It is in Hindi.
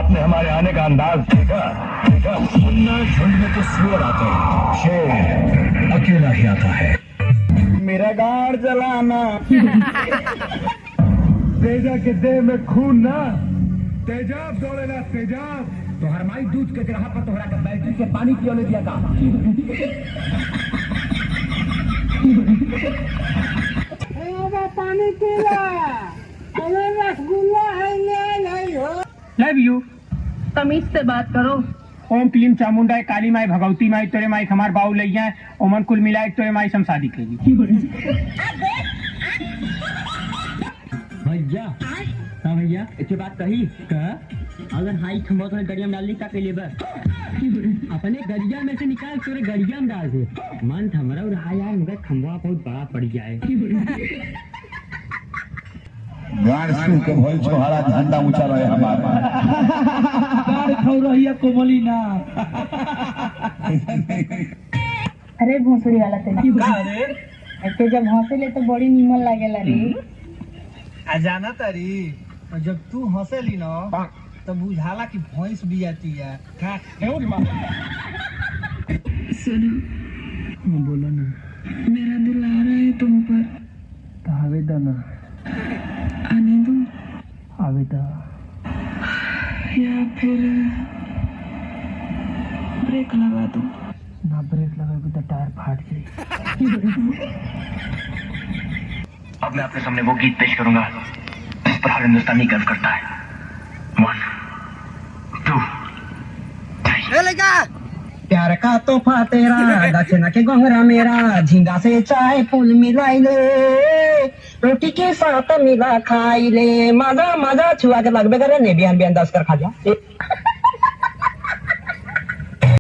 आपने हमारे आने का अंदाज देखा देखा। मुन्ना झुंड में तो सुअर आते हैं, शेर अकेला ही आता है। मेरा गाड़ जलाना तेजा के देह में खून ना, तेजाब दौड़ेला तेजाब। तो हरमाई दूध के ग्राह पर तोहरा का बैटरी के पानी क्यों नहीं दिया था? पानी पीला, रसगुल्ला है, ले हो। Love you. तमीज से बात करो। ओम क्लीम चामुंडा काली माई भगवती माई तोरे माई हमार बाऊ लैया ओमन कुल मिलाए तोरे माई हम शादी केली। भैया हाँ भैया एक बात कही अगर हाई खम्बा तो गड़िया में डालने का के लिए अपने गड़िया में से निकाल तोरे गड़िया में डाल दे। मन थमरा और हाई यार मगर खम्बा बहुत बड़ा पड़ जाए। गाड़ सुन के भोल छोहारा झंडा ऊंचा रहे हमारा। गाड़ खौ रही कोमली ना। अरे भोसड़ी वाला तेना ऐसे जब हंसेले तो बड़ी नीमन लागेला रे। आ जाना तारी जब तू हंसेली ना तो बुझाला कि भैंस भी आती है। सुनो बोलो ना। मेरा दिल आ रहा है तुम पर, तो आवेदा ना आने दो आवेदा या फिर ब्रेक लगा दो। ना ब्रेक लगाएगी तो टायर फाट जाए। अब मैं आपके सामने वो गीत पेश करूंगा जिस पर हर हिंदुस्तानी गर्व करता है। 1 2 3। प्यार का तोहफा तेरा दक्षिणा के गोहरा मेरा, झींगा से चाय फूल मिलाई ले, रोटी के साथ मिला खाई ले, मजा मजा छुआ के लगबे करे ने बिहान बिहान 10 कर खा जा।